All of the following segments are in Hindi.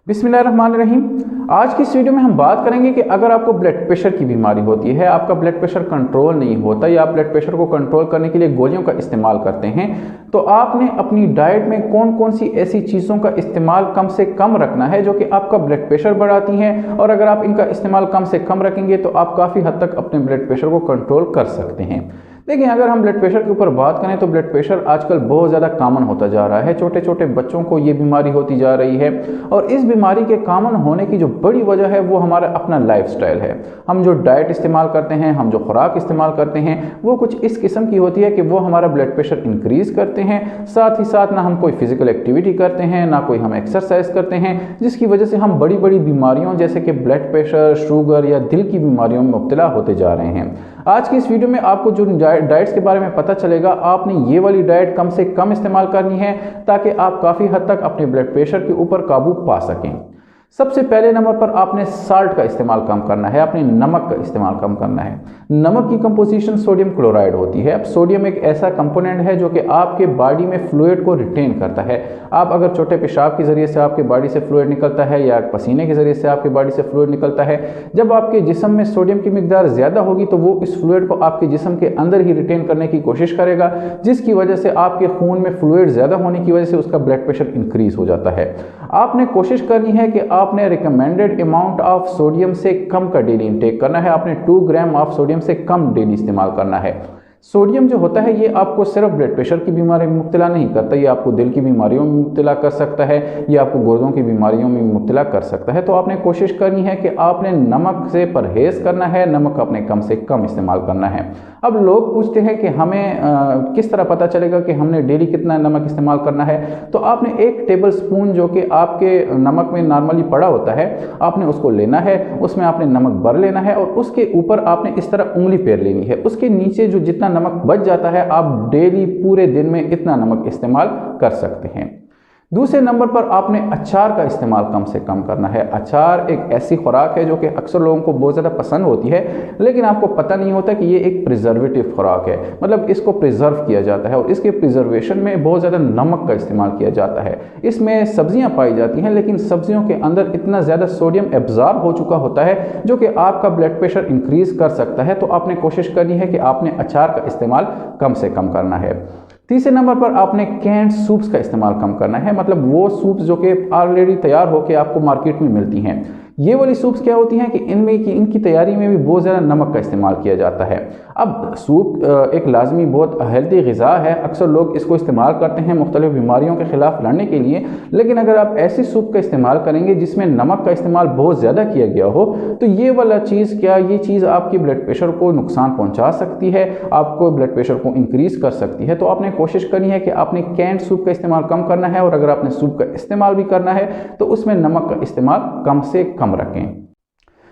बिस्मिल्लाहिर्रहमानिर्रहीम। आज की इस वीडियो में हम बात करेंगे कि अगर आपको ब्लड प्रेशर की बीमारी होती है, आपका ब्लड प्रेशर कंट्रोल नहीं होता या आप ब्लड प्रेशर को कंट्रोल करने के लिए गोलियों का इस्तेमाल करते हैं, तो आपने अपनी डाइट में कौन कौन सी ऐसी चीज़ों का इस्तेमाल कम से कम रखना है जो कि आपका ब्लड प्रेशर बढ़ाती हैं। और अगर आप इनका इस्तेमाल कम से कम रखेंगे तो आप काफ़ी हद तक अपने ब्लड प्रेशर को कंट्रोल कर सकते हैं। देखिए, अगर हम ब्लड प्रेशर के ऊपर बात करें तो ब्लड प्रेशर आजकल बहुत ज़्यादा कॉमन होता जा रहा है। छोटे छोटे बच्चों को ये बीमारी होती जा रही है और इस बीमारी के कॉमन होने की जो बड़ी वजह है वो हमारा अपना लाइफस्टाइल है। हम जो डाइट इस्तेमाल करते हैं, हम जो खुराक इस्तेमाल करते हैं, वो कुछ इस किस्म की होती है कि वो हमारा ब्लड प्रेशर इंक्रीज़ करते हैं। साथ ही साथ ना हम कोई फिजिकल एक्टिविटी करते हैं, ना कोई हम एक्सरसाइज करते हैं, जिसकी वजह से हम बड़ी बड़ी बीमारियों जैसे कि ब्लड प्रेशर, शुगर या दिल की बीमारियों में मुब्तला होते जा रहे हैं। आज की इस वीडियो में आपको जो डाइट्स के बारे में पता चलेगा, आपने ये वाली डाइट कम से कम इस्तेमाल करनी है ताकि आप काफ़ी हद तक अपने ब्लड प्रेशर के ऊपर काबू पा सकें। सबसे पहले नंबर पर आपने साल्ट का इस्तेमाल कम करना है, आपने नमक का इस्तेमाल कम करना है। नमक की कंपोजिशन सोडियम क्लोराइड होती है। अब सोडियम एक ऐसा कंपोनेंट है जो कि आपके बॉडी में फ्लूइड को रिटेन करता है। आप अगर छोटे पेशाब के ज़रिए से आपके बॉडी से फ्लूइड निकलता है या पसीने के ज़रिए से आपके बॉडी से फ्लूइड निकलता है, जब आपके जिस्म में सोडियम की मिकदार ज़्यादा होगी तो वो इस फ्लूइड को आपके जिस्म के अंदर ही रिटेन करने की कोशिश करेगा, जिसकी वजह से आपके खून में फ्लूइड ज़्यादा होने की वजह से उसका ब्लड प्रेशर इंक्रीज़ हो जाता है। आपने कोशिश करनी है कि आपने रिकमेंडेड अमाउंट ऑफ सोडियम से कम का डेली इंटेक करना है। आपने 2 ग्राम ऑफ सोडियम से कम डेली इस्तेमाल करना है। सोडियम जो होता है ये आपको सिर्फ ब्लड प्रेशर की बीमारी में मुब्तला नहीं करता, ये आपको दिल की बीमारियों में मुब्तला कर सकता है, ये आपको गुर्दों की बीमारियों में मुब्तला कर सकता है। तो आपने कोशिश करनी है कि आपने नमक से परहेज़ करना है, नमक अपने कम से कम इस्तेमाल करना है। अब लोग पूछते हैं कि हमें किस तरह पता चलेगा कि हमने डेली कितना नमक इस्तेमाल करना है। तो आपने 1 टेबल स्पून जो कि आपके नमक में नॉर्मली पड़ा होता है, आपने उसको लेना है, उसमें आपने नमक भर लेना है और उसके ऊपर आपने इस तरह उंगली फेर लेनी है। उसके नीचे जो जितना नमक बच जाता है, आप डेली पूरे दिन में इतना नमक इस्तेमाल कर सकते हैं। दूसरे नंबर पर आपने अचार का इस्तेमाल कम से कम करना है। अचार एक ऐसी खुराक है जो कि अक्सर लोगों को बहुत ज़्यादा पसंद होती है, लेकिन आपको पता नहीं होता कि ये एक प्रिजर्वेटिव खुराक है। मतलब इसको प्रिजर्व किया जाता है और इसके प्रिजर्वेशन में बहुत ज़्यादा नमक का इस्तेमाल किया जाता है। इसमें सब्जियां पाई जाती हैं, लेकिन सब्जियों के अंदर इतना ज़्यादा सोडियम एब्जॉर्ब हो चुका होता है जो कि आपका ब्लड प्रेशर इंक्रीज़ कर सकता है। तो आपने कोशिश करनी है कि आपने अचार का इस्तेमाल कम से कम करना है। तीसरे नंबर पर आपने कैंड सूप्स का इस्तेमाल कम करना है। मतलब वो सूप्स जो कि ऑलरेडी तैयार होकर आपको मार्केट में मिलती हैं। ये वाली सूप्स क्या होती हैं कि इनकी तैयारी में भी बहुत ज़्यादा नमक का इस्तेमाल किया जाता है। अब सूप एक लाजमी बहुत हेल्दी ग़िज़ा है, अक्सर लोग इसको इस्तेमाल करते हैं मुख्तलिफ बीमारियों के ख़िलाफ़ लड़ने के लिए। लेकिन अगर आप ऐसी सूप का इस्तेमाल करेंगे जिसमें नमक का इस्तेमाल बहुत ज़्यादा किया गया हो, तो ये वाला चीज़ ये चीज़ आपकी ब्लड प्रेशर को नुकसान पहुँचा सकती है, आपको ब्लड प्रेशर को इंक्रीज़ कर सकती है। तो आपने कोशिश करनी है कि आपने कैंड सूप का इस्तेमाल कम करना है और अगर आपने सूप का इस्तेमाल भी करना है तो उसमें नमक का इस्तेमाल कम से कम रखें।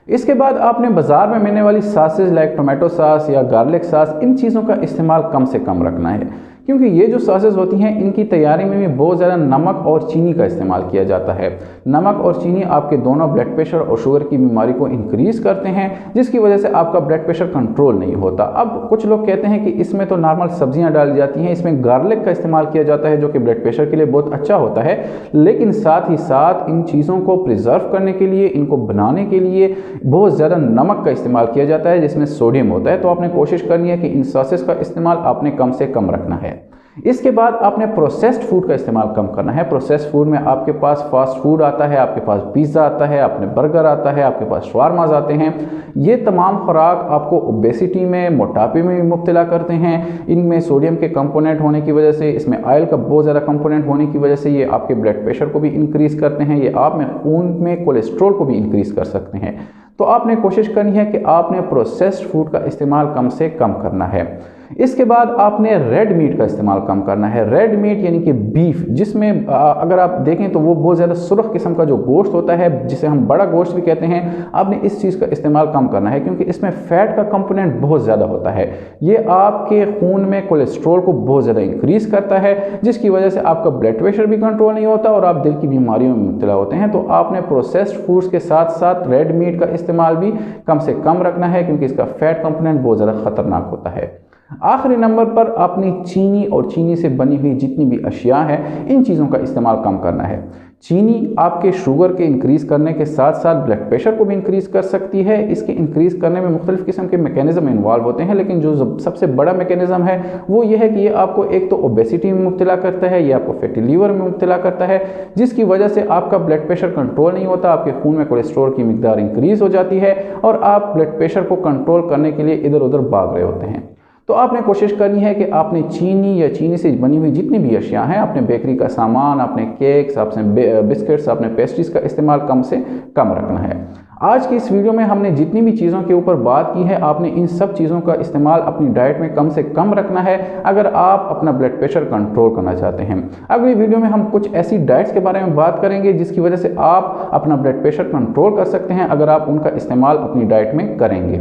इसके बाद आपने बाज़ार में मिलने वाली सॉसेज लाइक टोमेटो सॉस या गार्लिक सॉस, इन चीज़ों का इस्तेमाल कम से कम रखना है, क्योंकि ये जो सॉसेज होती हैं इनकी तैयारी में भी बहुत ज़्यादा नमक और चीनी का इस्तेमाल किया जाता है। नमक और चीनी आपके दोनों ब्लड प्रेशर और शुगर की बीमारी को इंक्रीज़ करते हैं, जिसकी वजह से आपका ब्लड प्रेशर कंट्रोल नहीं होता। अब कुछ लोग कहते हैं कि इसमें तो नॉर्मल सब्जियां डाली जाती हैं, इसमें गार्लिक का इस्तेमाल किया जाता है जो कि ब्लड प्रेशर के लिए बहुत अच्छा होता है, लेकिन साथ ही साथ इन चीज़ों को प्रिजर्व करने के लिए, इनको बनाने के लिए बहुत ज़्यादा नमक का इस्तेमाल किया जाता है जिसमें सोडियम होता है। तो आपने कोशिश करनी है कि इन सॉसेस का इस्तेमाल आपने कम से कम रखना है। इसके बाद आपने प्रोसेस्ड फूड का इस्तेमाल कम करना है। प्रोसेस्ड फूड में आपके पास फास्ट फूड आता है, आपके पास पिज़्ज़ा आता है, आपने बर्गर आता है, आपके पास शवारमाज आते हैं। ये तमाम खुराक आपको ओबेसिटी में, मोटापे में भी मुब्तला करते हैं। इनमें सोडियम के कंपोनेंट होने की वजह से, इसमें ऑयल का बहुत ज़्यादा कंपोनेंट होने की वजह से ये आपके ब्लड प्रेशर को भी इंक्रीज़ करते हैं, ये आप में खून में कोलेस्ट्रॉल को भी इंक्रीज़ कर सकते हैं। तो आपने कोशिश करनी है कि आपने प्रोसेस्ड फूड का इस्तेमाल कम से कम करना है। इसके बाद आपने रेड मीट का इस्तेमाल कम करना है। रेड मीट यानी कि बीफ, जिसमें अगर आप देखें तो वो बहुत ज़्यादा सुर्ख किस्म का जो गोश्त होता है, जिसे हम बड़ा गोश्त भी कहते हैं, आपने इस चीज़ का इस्तेमाल कम करना है, क्योंकि इसमें फ़ैट का कंपोनेंट बहुत ज़्यादा होता है। ये आपके खून में कोलेस्ट्रॉल को बहुत ज़्यादा इंक्रीज़ करता है, जिसकी वजह से आपका ब्लड प्रेशर भी कंट्रोल नहीं होता और आप दिल की बीमारियों में मुब्तला होते हैं। तो आपने प्रोसेस्ड फूड्स के साथ साथ रेड मीट का इस्तेमाल भी कम से कम रखना है, क्योंकि इसका फ़ैट कंपोनेंट बहुत ज़्यादा ख़तरनाक होता है। आखिरी नंबर पर आपने चीनी और चीनी से बनी हुई जितनी भी अशिया हैं, इन चीज़ों का इस्तेमाल कम करना है। चीनी आपके शुगर के इंक्रीज़ करने के साथ साथ ब्लड प्रेशर को भी इंक्रीज़ कर सकती है। इसके इंक्रीज़ करने में मुख्तलिफ़ किस्म के मैकेनिज़्म इन्वॉल्व होते हैं, लेकिन जो सबसे बड़ा मैकेनिज़्म है वो ये है कि ये आपको एक तो ओबेसिटी में मुब्तला करता है, ये आपको फैटी लीवर में मुब्तला करता है, जिसकी वजह से आपका ब्लड प्रेशर कंट्रोल नहीं होता, आपके खून में कोलेस्ट्रॉल की मिकदार इंक्रीज़ हो जाती है और आप ब्लड प्रेशर को कंट्रोल करने के लिए इधर उधर भाग रहे होते हैं। तो आपने कोशिश करनी है कि आपने चीनी या चीनी से बनी हुई जितनी भी अशिया हैं, आपने बेकरी का सामान, आपने केक्स, आपने बिस्किट्स, आपने पेस्ट्रीज का इस्तेमाल कम से कम रखना है। आज की इस वीडियो में हमने जितनी भी चीज़ों के ऊपर बात की है, आपने इन सब चीज़ों का इस्तेमाल अपनी डाइट में कम से कम रखना है अगर आप अपना ब्लड प्रेशर कंट्रोल करना चाहते हैं। अगली वीडियो में हम कुछ ऐसी डाइट्स के बारे में बात करेंगे जिसकी वजह से आप अपना ब्लड प्रेशर कंट्रोल कर सकते हैं अगर आप उनका इस्तेमाल अपनी डाइट में करेंगे।